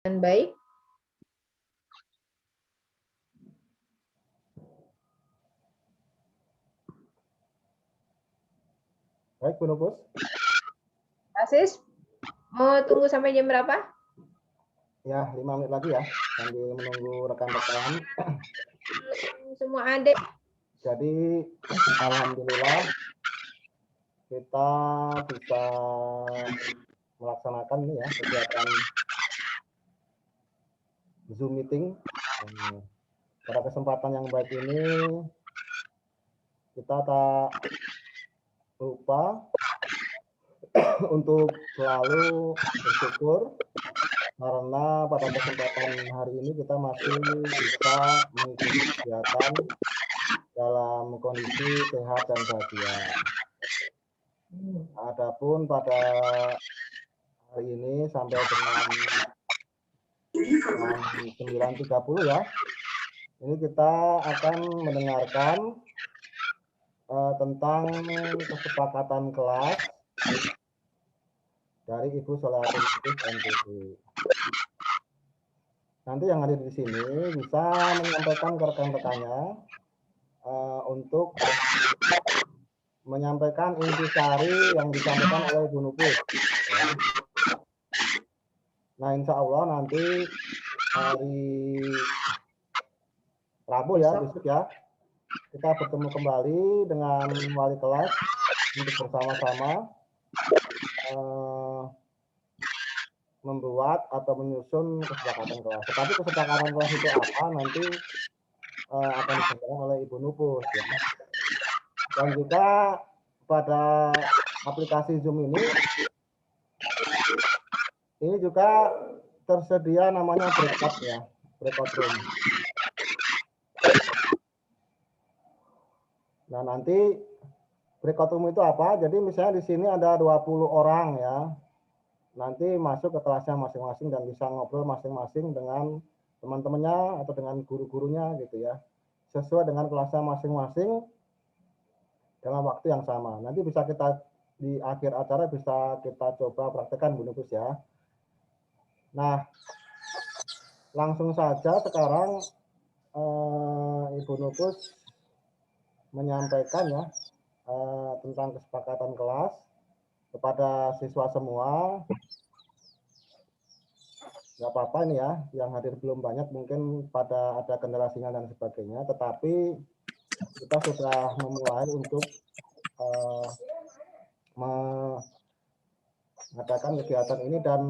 dengan baik. Baik, Bu Nupus. Asis, mau tunggu sampai jam berapa? Ya, 5 menit lagi ya, sambil menunggu rekan-rekan. Semua adik. Jadi, alhamdulillah kita bisa melaksanakan ini ya, kegiatan Zoom meeting. Pada kesempatan yang baik ini, kita tak lupa untuk selalu bersyukur karena pada kesempatan hari ini kita masih bisa mengikuti kegiatan dalam kondisi sehat dan bahagia. Adapun pada hari ini sampai dengan jam 9.30 ya, ini kita akan mendengarkan tentang kesepakatan kelas dari Ibu Soliatul MTQ. Nanti yang hadir di sini bisa menyampaikan ke rekan-rekannya untuk menyampaikan intisari yang disampaikan oleh Bu Nupus. Ya. Nah, insya Allah nanti hari Rabu ya, besok ya, kita bertemu kembali dengan wali kelas untuk bersama-sama membuat atau menyusun kesepakatan kelas. Tetapi kesepakatan kelas itu apa nanti akan disampaikan oleh Ibu Nupus ya. Dan juga pada aplikasi Zoom ini juga tersedia namanya breakout ya, breakout room. Nah, nanti breakout room itu apa? Jadi misalnya di sini ada 20 orang ya. Nanti masuk ke kelasnya masing-masing dan bisa ngobrol masing-masing dengan teman-temannya atau dengan guru-gurunya gitu ya. Sesuai dengan kelasnya masing-masing dalam waktu yang sama. Nanti bisa kita di akhir acara bisa kita coba praktekkan Bu Nupus ya. Nah, langsung saja sekarang Ibu Nupus menyampaikan ya tentang kesepakatan kelas kepada siswa semua. Nggak apa-apa nih ya, yang hadir belum banyak mungkin pada ada kendala sinyal dan sebagainya, tetapi kita sudah memulai untuk mengadakan kegiatan ini dan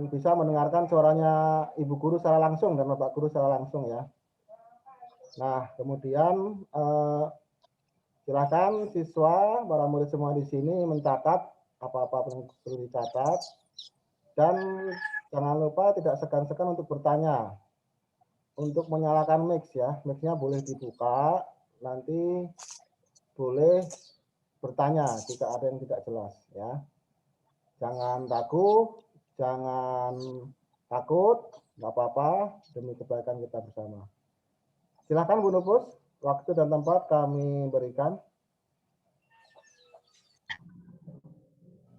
bisa mendengarkan suaranya Ibu Guru secara langsung dan Bapak Guru secara langsung ya. Nah, kemudian silakan siswa, para murid semua di sini mencatat apa-apa yang perlu dicatat dan jangan lupa tidak segan-segan untuk bertanya. Untuk menyalakan mic ya, mic-nya boleh dibuka, nanti boleh bertanya jika ada yang tidak jelas ya. Jangan ragu, jangan takut, nggak apa-apa, demi kebaikan kita bersama. Silakan Bu Nupus, waktu dan tempat kami berikan.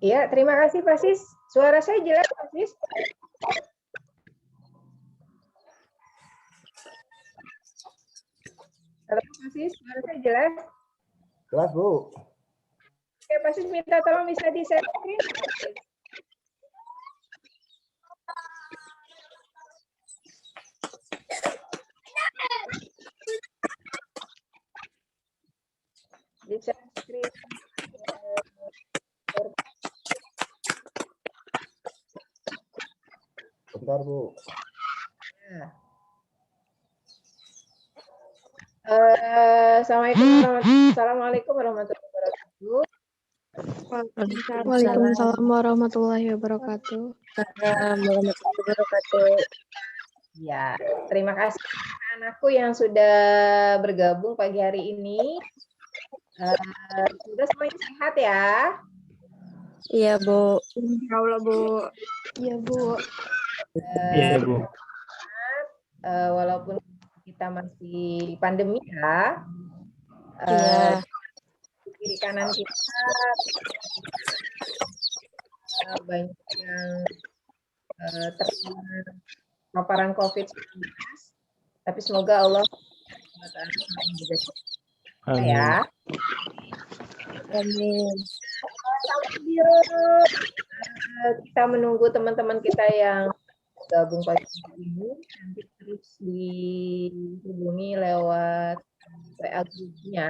Ya, terima kasih Pak Sis. Suara saya jelas Pak Sis? Halo Pak Sis, suara saya jelas? Jelas Bu. Oke, Pak Sis minta tolong bisa di-share screen. Di-share screen. Bentar Bu. Ya. Assalamualaikum warahmatullahi wabarakatuh. Waalaikumsalam warahmatullahi wabarakatuh. Ya, terima kasih anak-anakku yang sudah bergabung pagi hari ini. Sudah semuanya sehat ya? Iya, Bu. Insya Allah, Bu. Iya, Bu. Iya, Bu. Walaupun kita masih pandemi ya. Iya. Kiri kanan kita banyak yang terkena paparan COVID-19. Tapi semoga Allah menjaga kita ya. Amin. Kita menunggu teman-teman kita yang gabung pagi ini, nanti terus dihubungi lewat WA grupnya.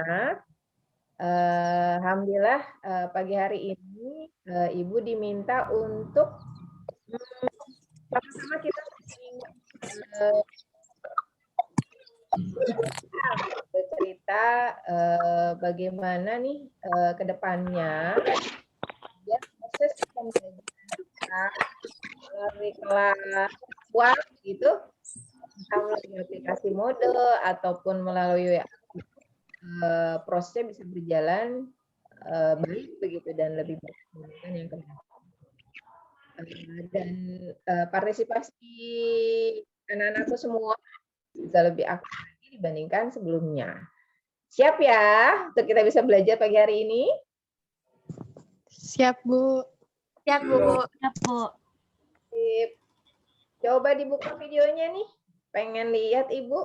Alhamdulillah pagi hari ini Ibu diminta untuk sama-sama kita bercerita bagaimana nih ke depannya ya proses pembelajaran kita melalui kelas web gitu, entah melalui aplikasi mode ataupun melalui prosesnya bisa berjalan baik begitu dan lebih baik yang kedua. Dan partisipasi anak-anakku semua bisa lebih aktif dibandingkan sebelumnya. Siap ya untuk kita bisa belajar pagi hari ini? Siap, Bu. Siap, Bu. Siap, Bu. Sip. Coba dibuka videonya nih. Pengen lihat Ibu.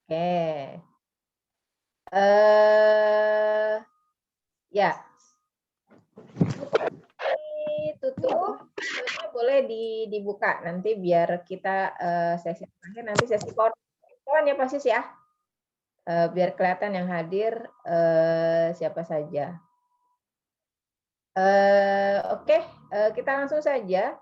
Oke. Ya. Tutup. Boleh dibuka nanti biar kita sesi terakhir, nanti sesi kawan ya pasti ya. Biar kelihatan yang hadir siapa saja. Oke, kita langsung saja.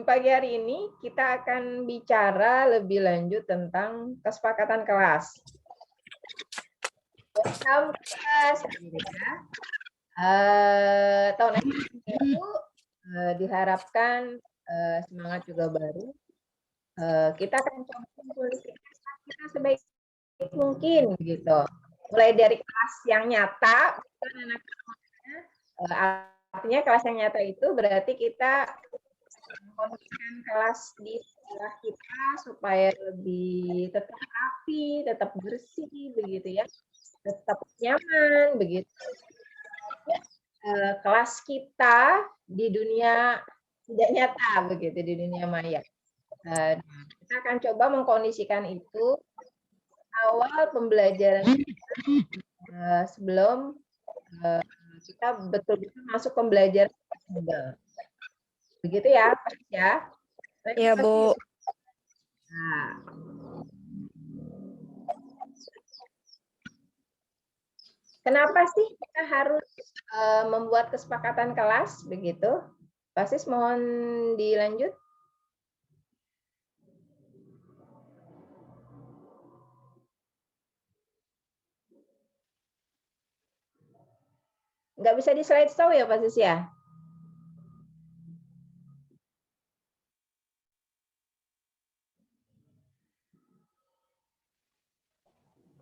Pagi hari ini kita akan bicara lebih lanjut tentang kesepakatan kelas. Welcome kelas, ya. Tahun ini diharapkan semangat juga baru. Kita akan mempublikasikan kita sebaik mungkin gitu. Mulai dari kelas yang nyata, artinya kelas yang nyata itu berarti kita mengkondisikan kelas di sekolah kita supaya lebih tetap rapi, tetap bersih begitu ya, tetap nyaman begitu. Kelas kita di dunia tidak nyata begitu, di dunia maya. Kita akan coba mengkondisikan itu awal pembelajaran sebelum kita betul-betul masuk pembelajaran. Begitu ya, Pak ya. Iya, Bu. Nah. Kenapa sih kita harus membuat kesepakatan kelas begitu? Pak Sis mohon dilanjut. Nggak bisa di slide show ya Pak Sis ya?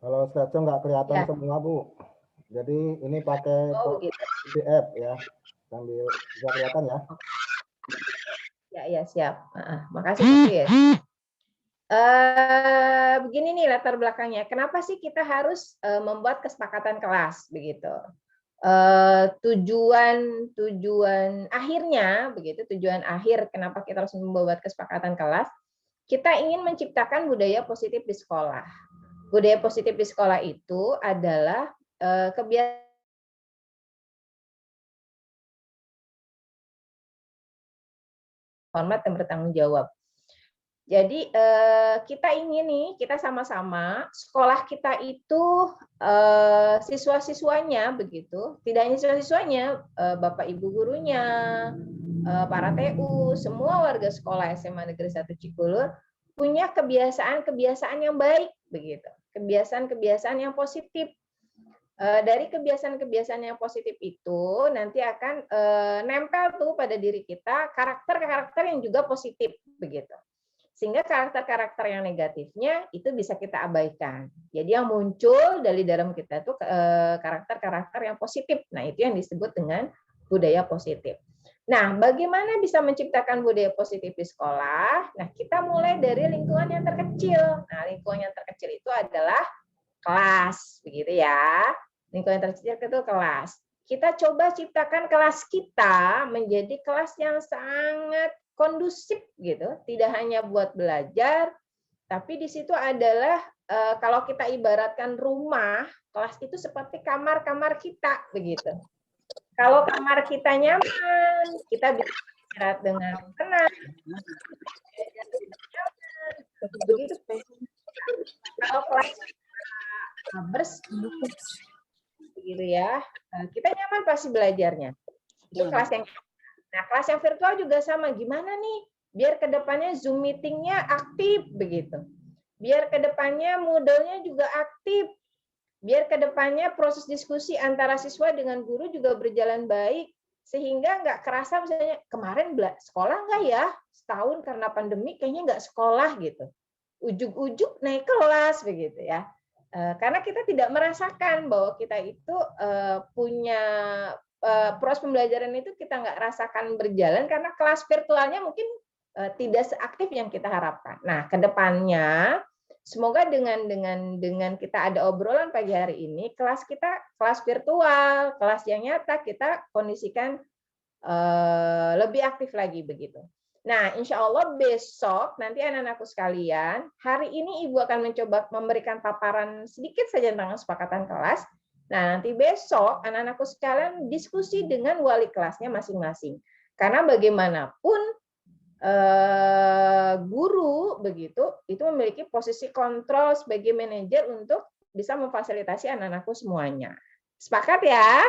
Kalau slide show nggak kelihatan Ya. semua, Bu. Jadi ini pakai PDF ya. Sambil bisa kelihatan ya. Ya, siap. Makasih Pak Sis. Begini nih latar belakangnya. Kenapa sih kita harus membuat kesepakatan kelas begitu? Tujuan akhirnya begitu, tujuan akhir kenapa kita harus membuat kesepakatan kelas, kita ingin menciptakan budaya positif di sekolah. Budaya positif di sekolah itu adalah kebiasaan hormat dan bertanggung jawab. Jadi kita ingin nih, kita sama-sama sekolah kita itu siswa-siswanya begitu, tidak hanya siswa-siswanya, Bapak Ibu gurunya, para TU, semua warga sekolah SMA Negeri 1 Cikulur punya kebiasaan-kebiasaan yang baik begitu, kebiasaan-kebiasaan yang positif. Dari kebiasaan-kebiasaan yang positif itu nanti akan nempel tuh pada diri kita karakter-karakter yang juga positif begitu. Sehingga karakter-karakter yang negatifnya itu bisa kita abaikan. Jadi yang muncul dari dalam kita itu karakter-karakter yang positif. Nah, itu yang disebut dengan budaya positif. Nah, bagaimana bisa menciptakan budaya positif di sekolah? Nah, kita mulai dari lingkungan yang terkecil. Nah, lingkungan yang terkecil itu adalah kelas, begitu ya. Lingkungan yang terkecil itu kelas. kita coba ciptakan kelas kita menjadi kelas yang sangat kondusif gitu, tidak hanya buat belajar, tapi di situ adalah kalau kita ibaratkan rumah, kelas itu seperti kamar-kamar kita begitu. Kalau kamar kita nyaman, kita bisa istirahat dengan tenang. Begitu. Kalau kelas bersih, gitu ya, kita nyaman pasti belajarnya. Itu kelas yang. Nah, kelas yang virtual juga sama. Gimana nih? Biar kedepannya Zoom meeting-nya aktif begitu. Biar kedepannya Moodle-nya juga aktif. Biar kedepannya proses diskusi antara siswa dengan guru juga berjalan baik. Sehingga nggak kerasa misalnya kemarin sekolah nggak ya? Setahun karena pandemi kayaknya nggak sekolah gitu. Ujuk-ujuk naik kelas begitu ya. Karena kita tidak merasakan bahwa kita itu punya proses pembelajaran itu kita nggak rasakan berjalan karena kelas virtualnya mungkin tidak seaktif yang kita harapkan. Nah, kedepannya semoga dengan kita ada obrolan pagi hari ini, kelas kita kelas virtual, kelas yang nyata kita kondisikan lebih aktif lagi begitu. Nah, insya Allah besok nanti anak-anakku sekalian, hari ini Ibu akan mencoba memberikan paparan sedikit saja tentang kesepakatan kelas. Nah, nanti besok anak-anakku sekalian diskusi dengan wali kelasnya masing-masing. Karena bagaimanapun guru begitu itu memiliki posisi kontrol sebagai manajer untuk bisa memfasilitasi anak-anakku semuanya. Sepakat ya?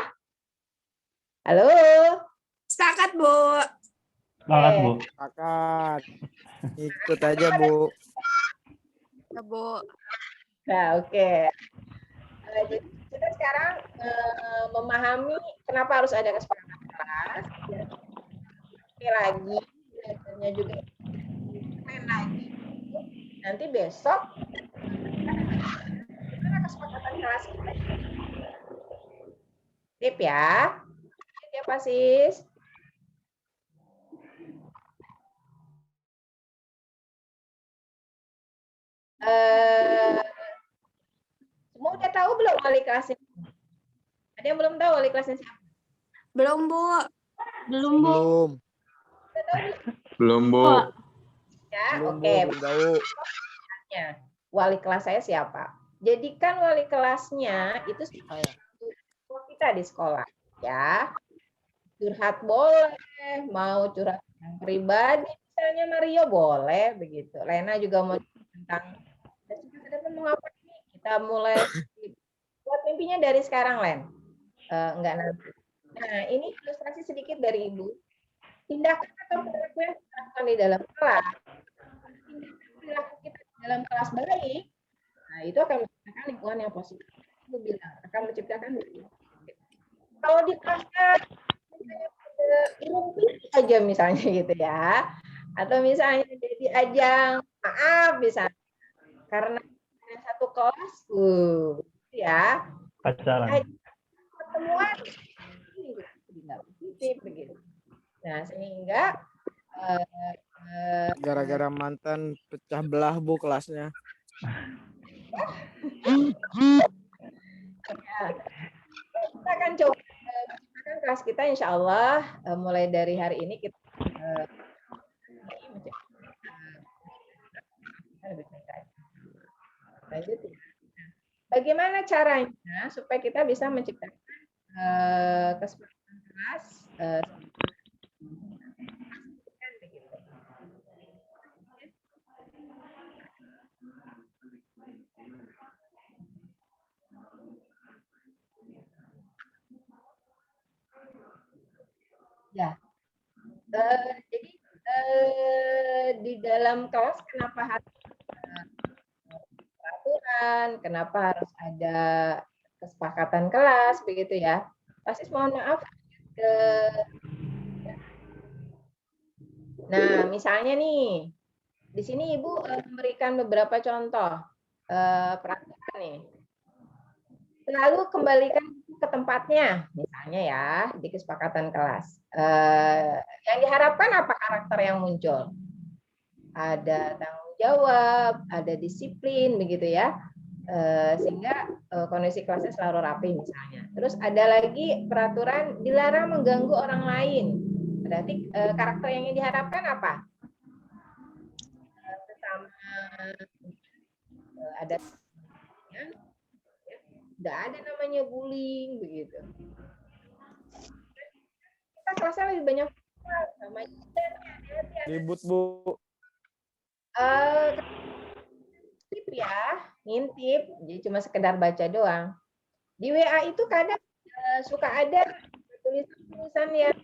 Halo? Sepakat, Bu. Semangat, Bu. Sepakat. Ikut aja, Bu. Ya, Bu. Nah, oke. Jadi kita sekarang memahami kenapa harus ada kesepakatan kelas. Oke lagi, belajarnya juga main lagi. Nanti besok gimana kesepakatan kelas kita? Tip ya. Tip ya, Pak Sis. Semua udah tahu belum wali kelasnya? Ada yang belum tahu wali kelasnya siapa? Belum, Bu. Belum, Bu. Belum. Udah tahu Belum, Bu. ya? Belum, Oke. Bu. Belum tahu. Wali kelas saya siapa? Jadikan wali kelasnya itu kita di sekolah, ya. Curhat boleh, mau curhat yang pribadi, misalnya Mario boleh begitu. Lena juga mau tentang mau ngapain nih? Kita mulai buat mimpinya dari sekarang, Len. Enggak nanti. Nah, ini ilustrasi sedikit dari Ibu. Tindakan atau perilaku yang kita lakukan di dalam kelas, perilaku kita di dalam kelas baik, nah itu akan menciptakan lingkungan yang positif. Ibu bilang akan menciptakan lingkungan. Kalau di kelasnya rumpi aja misalnya gitu ya, atau misalnya jadi ajang maaf misalnya karena satu kelas ya Pacaran. pertemuan tidak positif begitu. Nah, sehingga Gara-gara mantan pecah belah, Bu, kelasnya. Kita akan coba menciptakan kelas kita insya Allah mulai dari hari ini kita lanjut. Bagaimana caranya supaya kita bisa menciptakan kesepakatan kelas ya. Jadi di dalam kelas kenapa harus peraturan, kenapa harus ada kesepakatan kelas begitu ya. Pasti mohon maaf Nah, misalnya nih, di sini Ibu memberikan beberapa contoh peraturan nih. Lalu kembalikan ke tempatnya, misalnya ya, di kesepakatan kelas. Yang diharapkan apa karakter yang muncul? Ada tanggung jawab, ada disiplin, begitu ya. Sehingga kondisi kelasnya selalu rapi misalnya. Terus ada lagi peraturan dilarang mengganggu orang lain. Berarti karakter yang diharapkan apa? Pertama, ada nggak ada namanya bullying begitu. Kita kelasnya lebih banyak sama Ribut, Bu. ngintip ya, ngintip. Jadi cuma sekedar baca doang. Di WA itu kadang suka ada tulisan-tulisan yang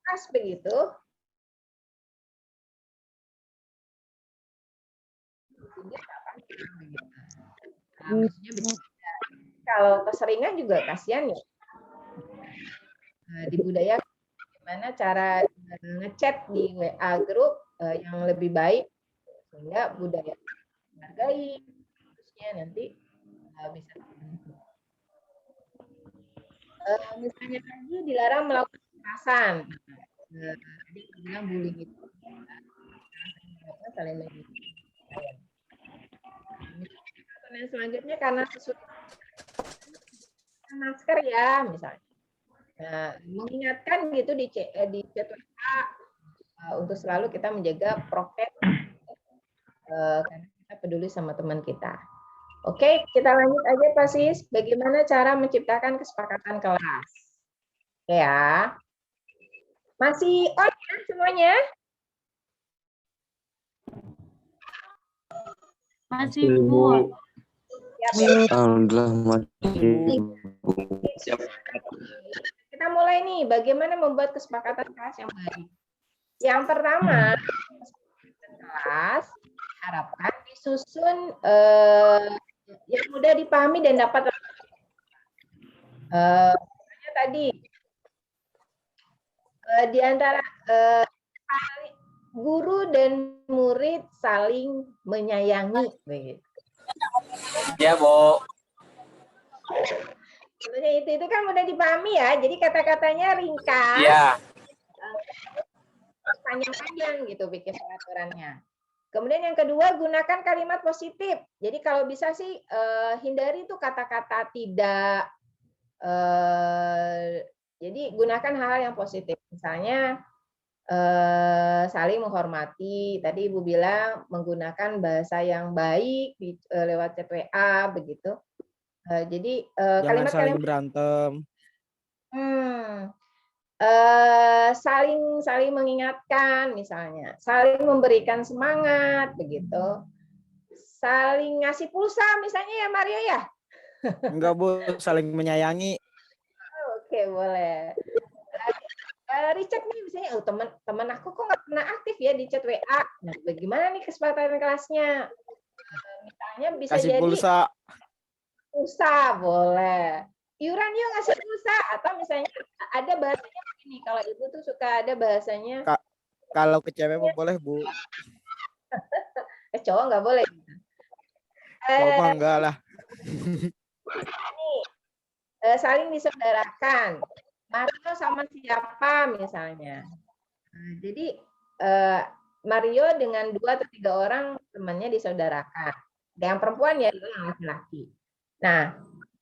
khas begitu. Nah, maksudnya kalau keseringan juga kasihan ya. Di budaya gimana cara ngechat di WA grup yang lebih baik sehingga budaya menghargai terusnya nanti bisa misalnya lagi dilarang melakukan kekerasan. Tadi bilang bullying itu saling yang selanjutnya karena sesuatu masker ya misalnya. Nah, mengingatkan gitu di chat WA untuk selalu kita menjaga prokes karena kita peduli sama teman kita. Oke, kita lanjut aja Pak Sis. Bagaimana cara menciptakan kesepakatan kelas? Ya. Masih on ya semuanya? Masih, Bu. Alhamdulillah masih. Kita mulai nih, bagaimana membuat kesepakatan kelas yang baik. Yang pertama, kelas harapkan disusun yang mudah dipahami dan dapat tadi di antara guru dan murid saling menyayangi begitu. Ya, Bu. Sebenarnya itu kan mudah dipahami ya. Jadi kata-katanya ringkas. Iya. Panjang-panjang gitu bikin peraturannya. Kemudian yang kedua, gunakan kalimat positif. Jadi kalau bisa sih hindari tuh kata-kata tidak. Jadi gunakan hal yang positif. Misalnya saling menghormati. Tadi Ibu bilang menggunakan bahasa yang baik lewat chat WA begitu. Jadi Jangan saling berantem. Saling mengingatkan misalnya, saling memberikan semangat begitu, saling ngasih pulsa misalnya ya Mario ya. Enggak, Bu, saling menyayangi. Oke, boleh. Richard nih misalnya, teman aku kok nggak pernah aktif ya di chat WA. Nah, bagaimana nih kesepakatan kelasnya? Misalnya bisa Kasih jadi pulsa, boleh. Iuran yuk ngasih pulsa, atau misalnya ada bahasanya begini, kalau Ibu tuh suka ada bahasanya. Kalau ke cewek boleh, Bu. Cowok nggak boleh. Cowok mah enggak lah. Saling disaudarakan. Mario sama siapa misalnya. Jadi Mario dengan 2 atau 3 orang temannya disaudarakan. Yang perempuan ya yang laki-laki. Nah,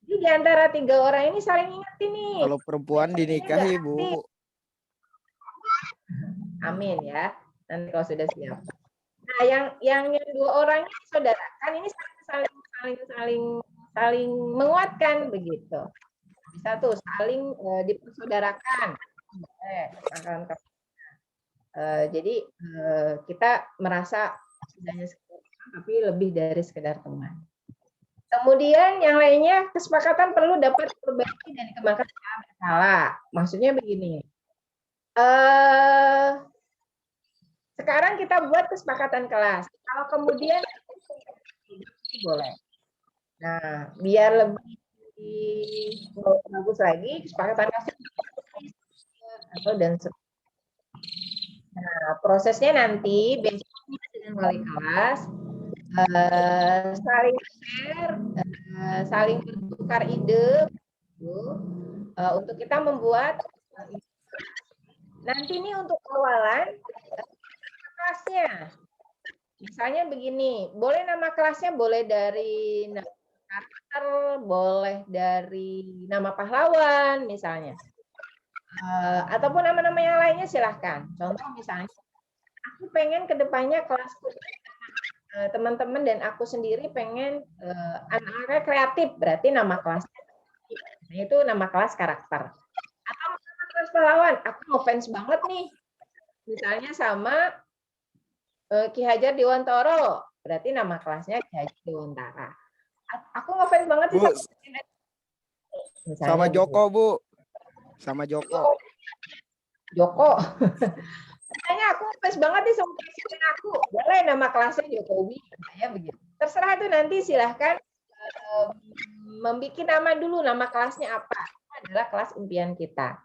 jadi di antara 3 orang ini saling ingetin nih. Kalau perempuan dinikahi, Bu. Amin ya. Nanti kalau sudah siap. Nah, yang 2 orangnya disaudarakan ini saling menguatkan begitu. Bisa tuh saling dipersaudarakan. Jadi kita merasa tidaknya sekedar teman, tapi lebih dari sekedar teman. Kemudian yang lainnya, kesepakatan perlu dapat diperbaiki dan dikembangkan secara berkala. Maksudnya begini. Sekarang kita buat kesepakatan kelas. Kalau kemudian boleh. Nah, biar lebih bagus lagi kesepakatan kelas dan nah, prosesnya nanti besoknya dengan wali kelas saling share, saling bertukar ide untuk kita membuat nanti ini untuk awalan kelasnya. Misalnya begini, boleh nama kelasnya boleh dari nama karakter, boleh dari nama pahlawan misalnya. Ataupun nama-nama yang lainnya silahkan. Contoh misalnya, aku pengen kedepannya kelasku teman-teman dan aku sendiri pengen anak-anaknya kreatif, berarti nama kelasnya itu nama kelas karakter. Atau nama kelas pahlawan, aku ngefans banget nih, misalnya sama Ki Hajar Dewantara, berarti nama kelasnya Ki Hajar Dewantara. Aku ngefans banget sih Bu, misalnya sama gitu. Joko, Bu. Sama Joko. Joko. Misalnya aku ngefans banget nih sama presiden aku, boleh nama kelasnya Jokowi, kayak begitu. Terserah itu nanti silahkan membuat nama dulu, nama kelasnya apa. Itu adalah kelas impian kita.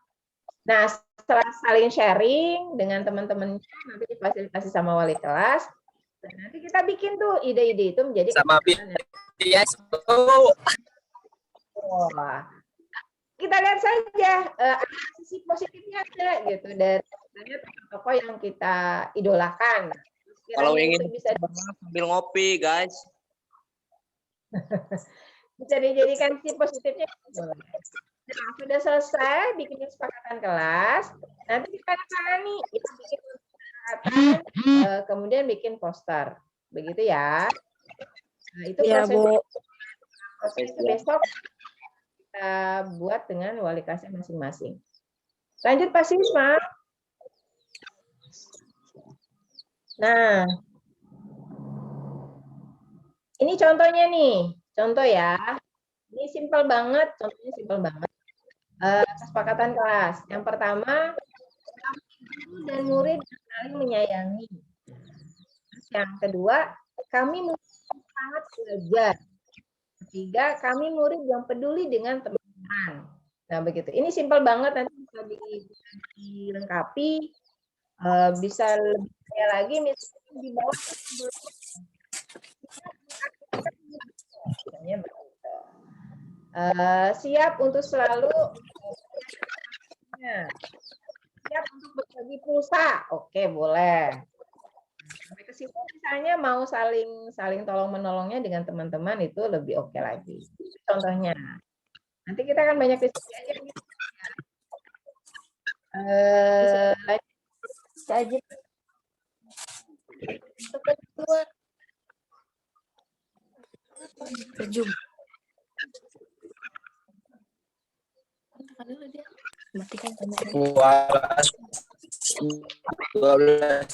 Nah, setelah saling sharing dengan teman-temannya, nanti difasilitasi sama wali kelas, dan nanti kita bikin tuh ide-ide itu menjadi Sama keputusan. BTS. Wah, kita lihat saja sisi positifnya ada gitu dari tokoh yang kita idolakan. Kalau ingin itu bisa sambil ngopi, guys. bisa dijadikan sisi positifnya. Nah, sudah selesai bikin kesepakatan kelas, nanti kita tangani, kita bikin kesepakatan, kemudian bikin poster, begitu ya. Nah, itu Iya, Bu. proses besok kita buat dengan wali kelasnya masing-masing. Lanjut Pak Sisma. Nah, ini contohnya nih, contoh ya. Ini simpel banget, contohnya simpel banget. Kesepakatan kelas. Yang pertama, guru dan murid saling menyayangi. Yang kedua, kami sangat belajar. Ketiga, kami murid yang peduli dengan teman-teman. Nah, begitu. Ini simpel banget, nanti bisa dilengkapi, bisa lebih kaya lagi, misalnya di bawah misalnya begitu. Siap untuk selalu siap untuk berbagi pulsa, oke boleh. Sampai ke situ misalnya mau saling tolong menolongnya dengan teman-teman itu lebih oke lagi. Contohnya, nanti kita akan banyak diskusi aja. Lanjut. Kedua. Terjun. Matikan kamera. 12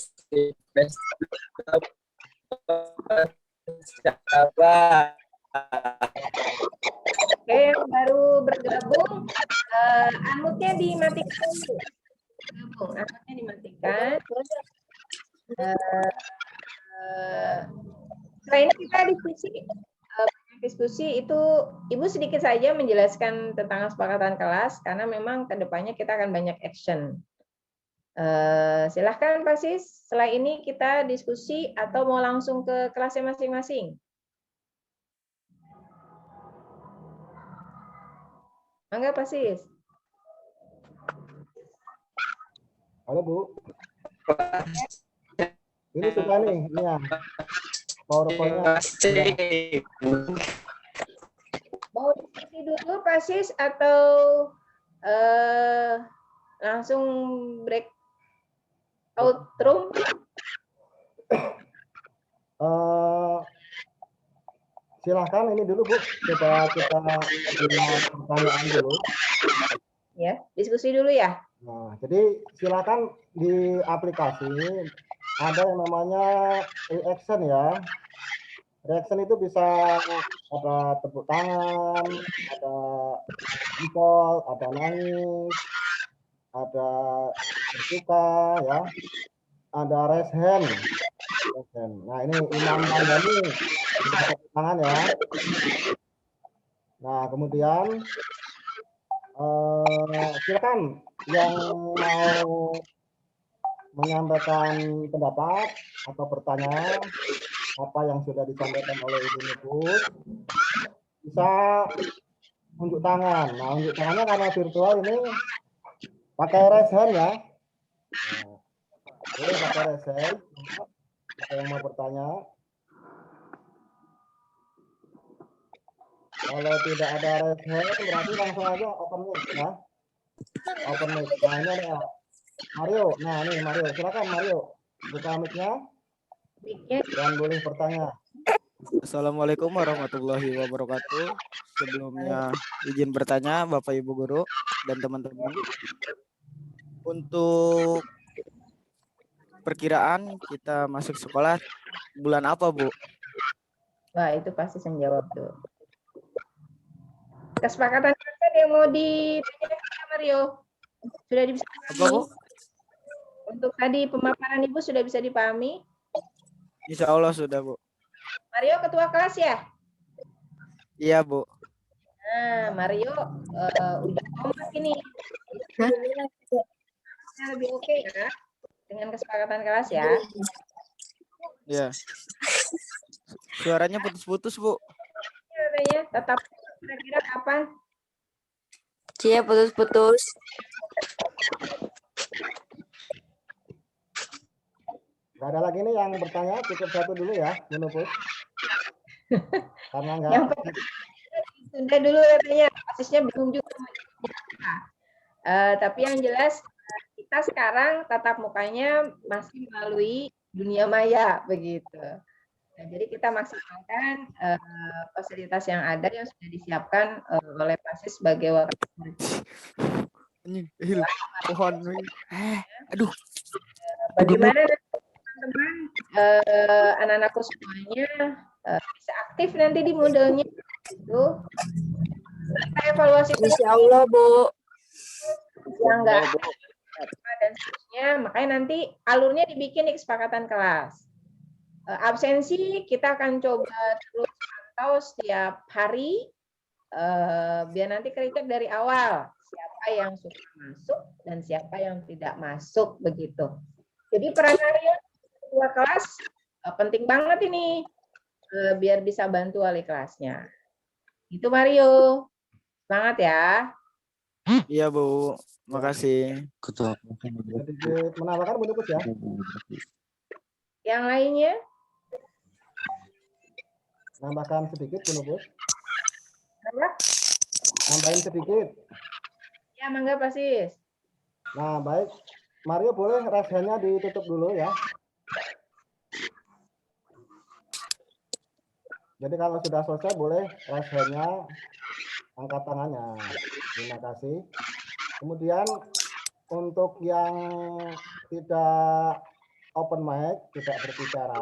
Oke, yang baru bergabung, unmute-nya dimatikan. Unmute-nya dimatikan. Setelah ini kita diskusi itu Ibu sedikit saja menjelaskan tentang kesepakatan kelas karena memang kedepannya kita akan banyak action. Silahkan Pak Sis, setelah ini kita diskusi atau mau langsung ke kelasnya masing-masing? Enggak Pak Sis? Halo Bu. Ini sudah nih, ini ya. PowerPoint-nya. Mau diskusi dulu Pak Sis atau langsung break out room? Silahkan ini dulu Bu, coba kita pertanyaan dulu. Ya, diskusi dulu ya. Nah, jadi silakan di aplikasi ada yang namanya reaction ya. Reaction itu bisa ada tepuk tangan, ada jempol, ada nangis, ada bersuka ya, ada raise hand. Nah ini Imam Mandani tepuk tangan ya. Nah kemudian silakan yang mau menyampaikan pendapat atau pertanyaan apa yang sudah disampaikan oleh Ibu Nubus bisa unjuk tangan. Nah unjuk tangannya karena virtual ini pakai raise hand ya. Boleh pakai raise hand. Ada yang mau bertanya? Kalau tidak ada raise hand, berarti langsung aja open mic ya. Open mic. Nah ini ada Mario. Nah ini Mario, silakan Mario. Buka mic-nya Mic-nya dan boleh bertanya. Assalamualaikum warahmatullahi wabarakatuh. Sebelumnya izin bertanya Bapak Ibu Guru dan teman-teman. Untuk perkiraan kita masuk sekolah bulan apa, Bu? Wah, itu pasti saya jawab tuh. Kesepakatan kalian yang mau ditanyakan Mario sudah bisa Apa, dipahami? Bu? Untuk tadi pemaparan Ibu sudah bisa dipahami? Insya Allah sudah, Bu. Mario ketua kelas ya? Iya, Bu. Nah, Mario udah kompak ini. Lebih oke ya dengan kesepakatan kelas ya. Iya. Suaranya putus-putus, Bu. Katanya tetap kira-kira kapan? Cia putus-putus. Gak ada lagi nih yang bertanya, cukup satu dulu ya, menupus. Karena enggak. Yang tunda dulu katanya, basisnya bingung juga. Tapi yang jelas kita sekarang tatap mukanya masih melalui dunia maya begitu. Nah, jadi kita maksimalkan fasilitas yang ada yang sudah disiapkan oleh PASIS sebagai wakil murid. Ini pohon. Aduh. Bagaimana teman-teman anak-anakku semuanya bisa aktif nanti di modelnya itu. Kita evaluasi terus Insya Allah, Bu. yang enggak dan seterusnya. Makanya nanti alurnya dibikin di kesepakatan kelas. Absensi kita akan coba terus pantau setiap hari biar nanti kritik dari awal siapa yang suka masuk dan siapa yang tidak masuk begitu. Jadi peran Mario ketua kelas penting banget ini biar bisa bantu wali kelasnya. Itu Mario. Semangat ya. Iya, Bu. Makasih. Sedikit menambahkan menupus ya. Yang lainnya? Nambahkan sedikit menupus. Apa? Nambahin sedikit. Ya, mangga Pasis. Nah, baik. Mario boleh raise hand-nya ditutup dulu ya. Jadi kalau sudah selesai boleh raise hand-nya, angkat tangannya. Terima kasih. Kemudian untuk yang tidak open mic, tidak berbicara,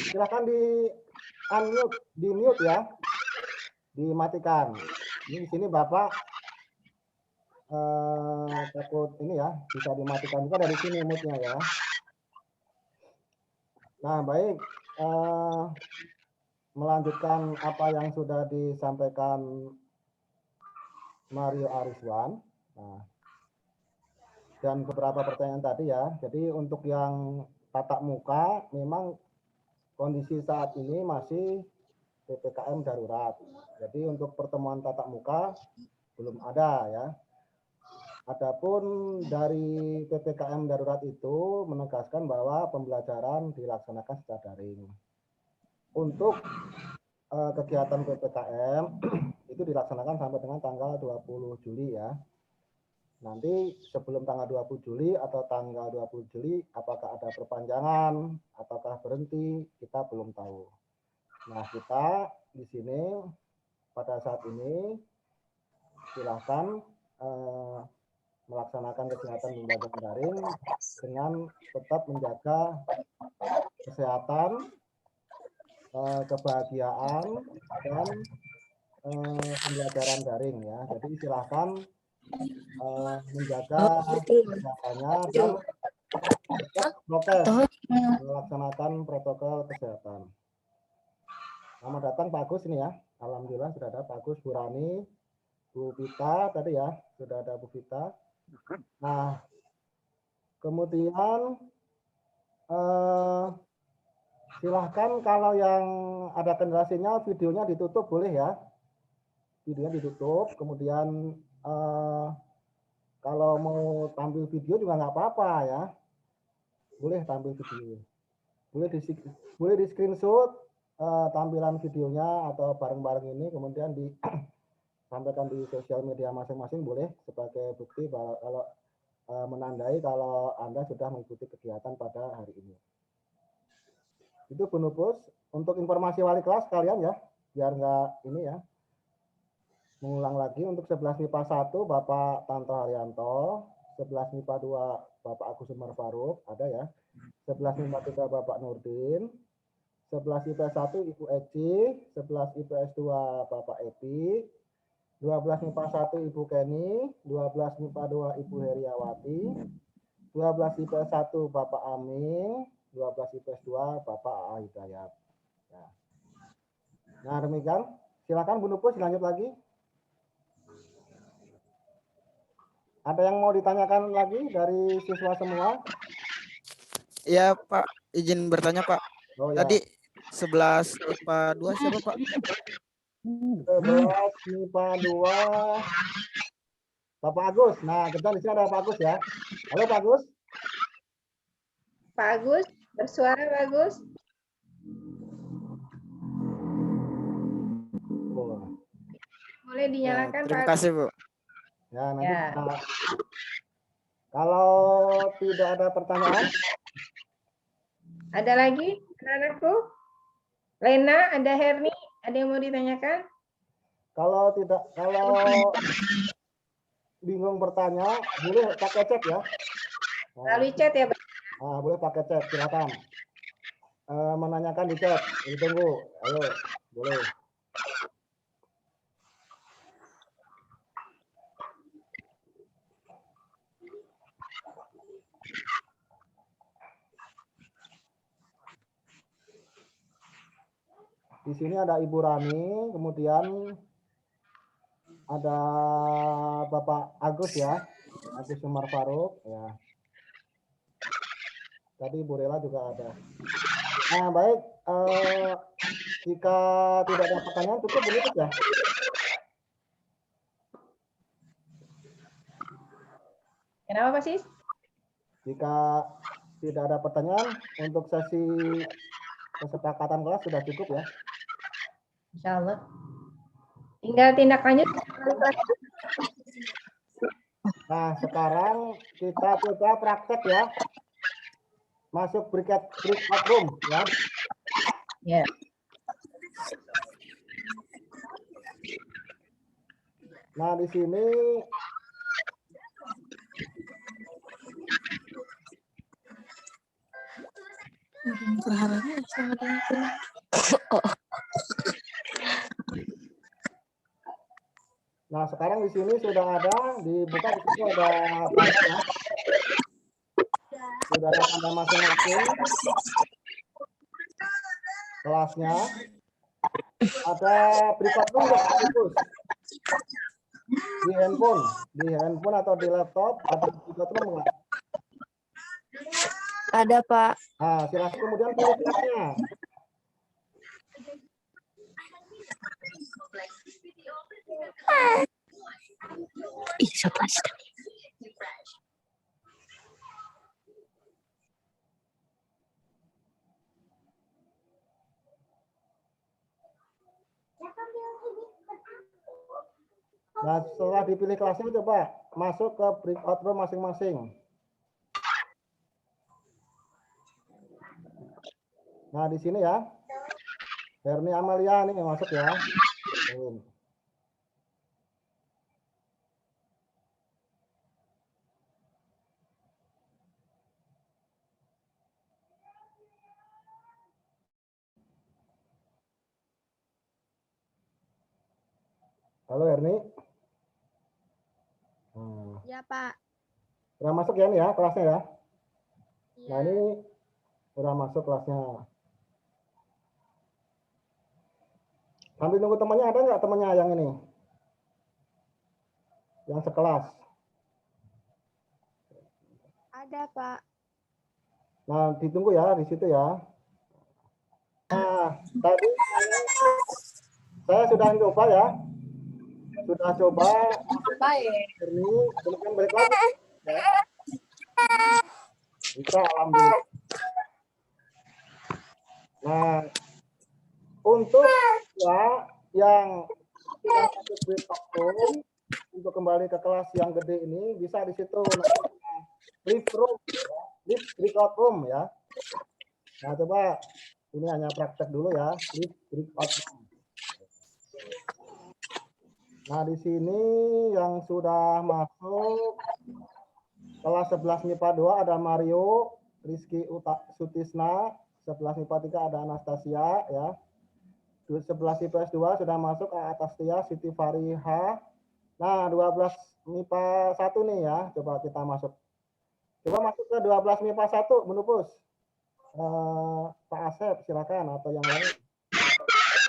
silakan di unmute, di mute ya, dimatikan. Ini di sini Bapak takut ini ya, bisa dimatikan juga dari sini mute-nya ya. Nah baik, melanjutkan apa yang sudah disampaikan Mario Ariswan. Nah, dan beberapa pertanyaan tadi ya. Jadi untuk yang tatap muka memang kondisi saat ini masih PPKM darurat. Jadi untuk pertemuan tatap muka belum ada ya. Adapun dari PPKM darurat itu menegaskan bahwa pembelajaran dilaksanakan secara daring. Untuk kegiatan PPKM itu dilaksanakan sampai dengan tanggal 20 Juli ya. Nanti sebelum tanggal 20 Juli atau tanggal 20 Juli apakah ada perpanjangan ataukah berhenti kita belum tahu. Nah, kita di sini pada saat ini silahkan melaksanakan kegiatan pembelajaran daring dengan tetap menjaga kesehatan, kebahagiaan dan pembelajaran daring ya. Jadi silahkan menjaga kesehatannya dan prokes, melaksanakan protokol kesehatan. Selamat datang Pak Agus ini ya. Alhamdulillah sudah ada Pak Agus, Bu Rani, Bu Vita tadi ya, sudah ada Bu Vita. Nah, kemudian silahkan kalau yang ada kendala sinyal videonya ditutup boleh ya. Videonya ditutup, kemudian kalau mau tampil video juga nggak apa-apa ya. Boleh tampil video. boleh di screenshot tampilan videonya atau bareng-bareng ini, kemudian disampaikan di sosial media masing-masing, boleh sebagai bukti bahwa kalau menandai kalau Anda sudah mengikuti kegiatan pada hari ini. Itu Bu Nupus, untuk informasi wali kelas kalian ya, biar nggak ini ya. Mengulang lagi, untuk 11 MIPA 1 Bapak Tanto Haryanto, 11 MIPA 2 Bapak Agus Umar Faruk, ada ya. 11 MIPA 3 Bapak Nurdin, 11 IPS 1 Ibu Eci, 11 IPS 2 Bapak Epi, 12 MIPA 1 Ibu Kenny, 12 MIPA 2 Ibu Heriawati, 12 IPS 1 Bapak Aming, 12 IPS 2 Bapak A. Hidayat. Nah, demikian. Silakan Bu Nupus, lanjut lagi. Ada yang mau ditanyakan lagi dari siswa semua? Ya Pak, izin bertanya Pak. Oh ya. Tadi 11 IPA 2 siapa Pak? 11 MIPA 2 Bapak Agus. Nah, kita di sini ada Pak Agus ya. Halo Pak Agus. Pak Agus, bersuara Pak Agus. Boleh dinyalakan Terima Pak. kasih Bu. Ya, nanti Ya. kalau tidak ada pertanyaan, Ada lagi anak-anakku? Lena, ada Herni, ada yang mau ditanyakan? kalau bingung bertanya, boleh pakai chat ya. Melalui chat ya, Pak? Nah, boleh pakai chat, silakan. Menanyakan di chat, ditunggu. Ayo, boleh. Di sini ada Ibu Rani, kemudian ada Bapak Agus ya, Agus Umar Faruk ya. Tadi Bu Rela juga ada. Nah, baik, jika tidak ada pertanyaan cukup begitu ya. Kenapa Pak Sis? Jika tidak ada pertanyaan untuk sesi kesepakatan kelas sudah cukup ya. Insya Allah. Tinggal tindak lanjut. Nah, sekarang kita coba praktek ya. Masuk breakout room ya. Ya. Nah, di sini Nah, sekarang di sini sudah ada dibuka, di situ ada tanda ya. Sudah ada tanda masing-masing kelasnya. Ada breakout room nggak, Gus? Di handphone atau di laptop ada breakout room nggak? Ada, Pak. Nah, silakan kemudian pilih kelasnya. Ih, siapa sih? Nah, setelah dipilih kelasnya coba masuk ke breakout room masing-masing. Nah, di sini ya. Herni Amalia nih yang masuk ya. Halo Herni. Ya, Pak. Udah masuk ya nih ya kelasnya ya. Iya. Nah, ini udah masuk kelasnya. Sambil nunggu temannya, ada nggak temannya yang ini? Yang sekelas. Ada, Pak. Nah, ditunggu ya di situ ya. Nah, tadi saya sudah coba ya. Sudah coba ini, kemudian balik lagi. Ya. Bisa, alhamdulillah. breakout room untuk kembali ke kelas yang gede ini bisa di situ lift room, ya. Lift breakout room ya. Nah coba ini hanya praktek dulu ya, lift breakout room. Nah di sini yang sudah masuk kelas 11 MIPA 2 ada Mario, Rizky Sutisna, 11 MIPA 3 ada Anastasia ya. 11 IPS 2 sudah masuk Atastia, Siti Fariha. Nah, 12 MIPA 1 nih ya, coba kita masuk. Coba masuk ke 12 MIPA 1, Bu Nupus. Pak Asep silakan atau yang lain.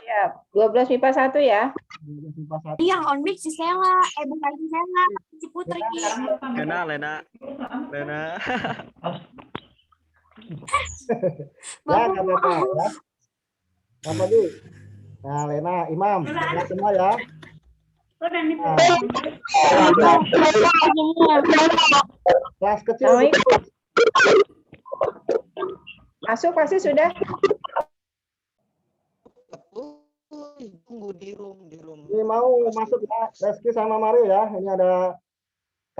Ya, 12 MIPA 1 ya. 12 MIPA 1. Yang on mic si Sela, bukan si Sela, si Putri. Lena. Ya, nggak apa-apa ya. Apa di? Nah, Lena, Imam, ya, semua ya. Nah, kelas kecil. Masuk pasti sudah. Tunggu di room. Ini mau masuk ya, Reski sama Mario ya. Ini ada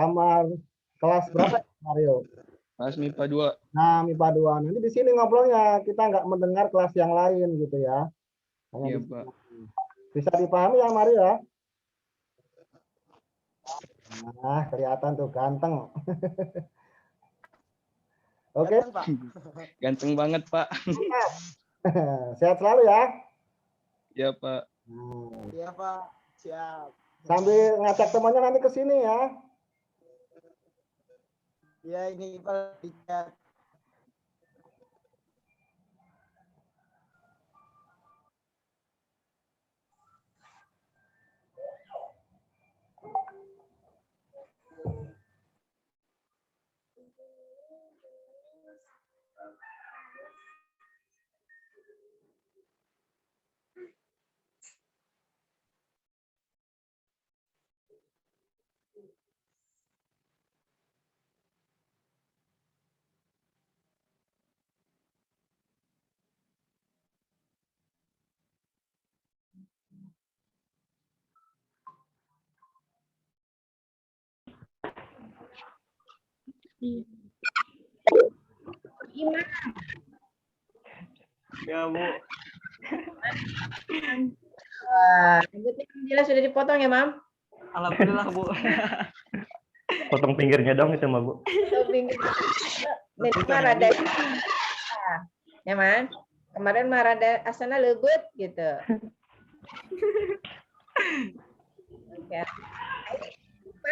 kamar kelas berapa Mario? Kelas MIPA 2. Nah, MIPA 2. Nanti di sini ngobrolnya kita nggak mendengar kelas yang lain gitu ya. Hanya Iya, di sini. Pak. Bisa dipahami ya Mario ya? Nah, kelihatan tuh ganteng. Oke. Ganteng banget, Pak. Sehat selalu ya. Iya, Pak. Iya Pak, siap. Sambil ngajak temannya nanti ke sini ya. Ya ini Pak di chat. Gimana? Ya, Bu. Rambutnya jelas sudah dipotong ya, Mam? Alhamdulillah, Bu. Potong pinggirnya dong itu mah, Bu. Memang rada ya, Man. Kemarin mah rada asana lebut gitu. Ya.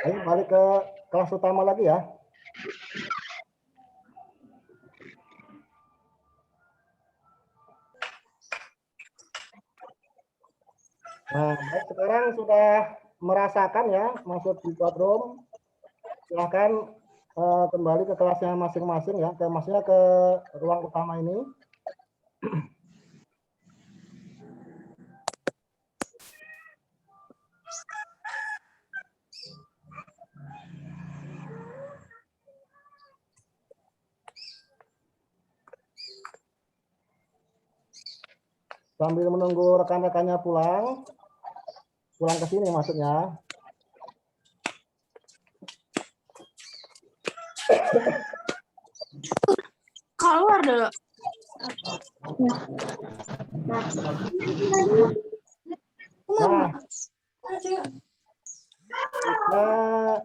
Ayo balik ke kelas utama lagi ya. Nah, baik, sekarang sudah merasakan ya masuk di room. Silahkan kembali ke kelasnya masing-masing ya, maksudnya ke ruang utama ini. Sambil menunggu rekan-rekannya pulang ke sini maksudnya. Keluar dulu. Nah,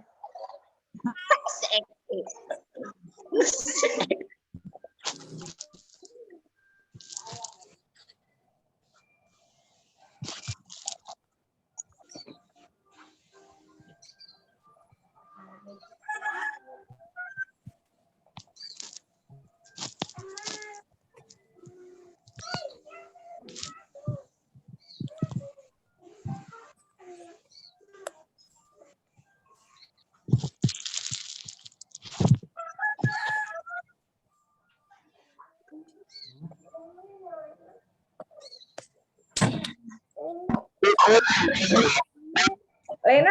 Lena,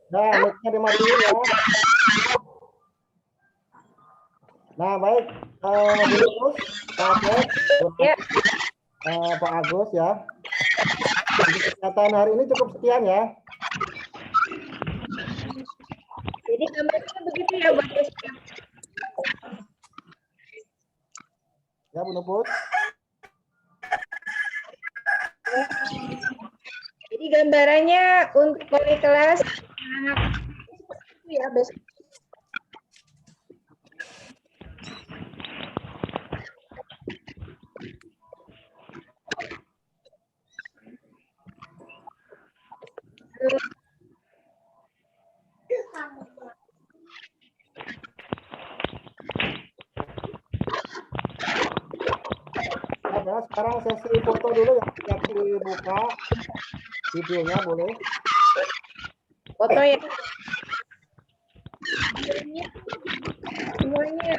nah, mic-nya dimatiin ya. Nah, baik. Terus, Pak Asep, ya. Pak Agus ya. Untuk kegiatan hari ini cukup sekian ya. Jadi gambarnya begitu ya Buat SD. Ya Bu Nuput. Jadi gambarannya untuk wali kelas anak itu ya besok. Ya, sekarang sesi foto dulu ya, yang dibuka videonya boleh. Foto ya. Semuanya.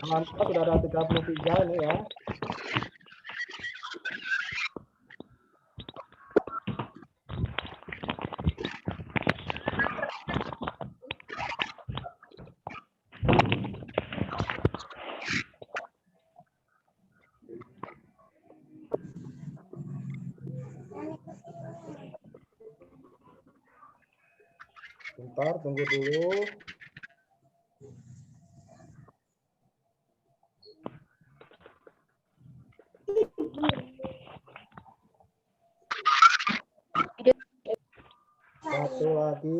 Alhamdulillah sudah ada 33 ini ya. Bentar, tunggu dulu. Satu lagi.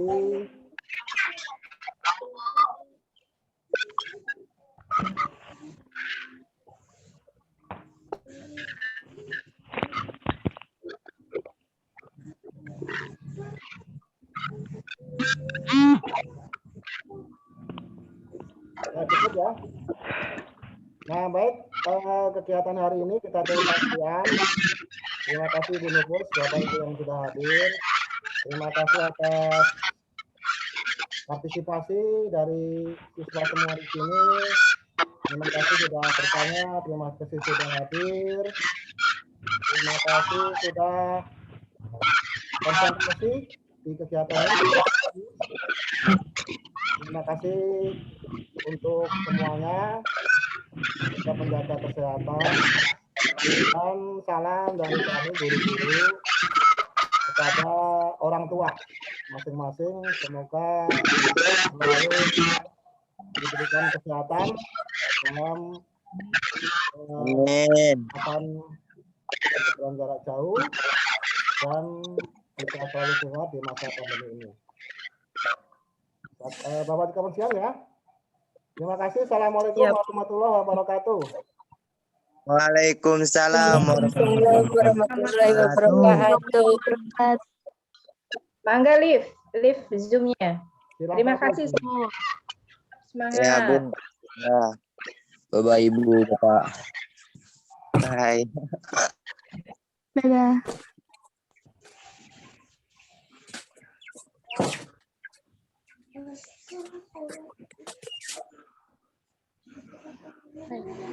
Ya, cukup ya. Nah, baik, kegiatan hari ini kita tutup sekian. Terima kasih Bu Nupus, Bapak Ibu yang sudah hadir. Terima kasih atas partisipasi dari siswa semua di sini. Terima kasih sudah bertanya, terima kasih sudah hadir. Terima kasih sudah konsentrasi di kegiatan ini. Terima kasih untuk semuanya. Kita menjaga kesehatan. Dan salam dari kami guru-guru kepada orang tua masing-masing. Semoga selalu diberikan kesehatan dalam akan pembelajaran jarak jauh dan kita selalu sehat di masa pandemi ini. Bapak di kementerian ya. Terima kasih. Assalamualaikum warahmatullahi wabarakatuh. Waalaikumsalam Warahmatullahi wabarakatuh. Mangga live Zoom-nya. Silakan, Terima Bu. kasih semua. Semangat. Ya, Bun. Ya. Bapak Ibu, Bapak. Hai. Dadah. Thank you.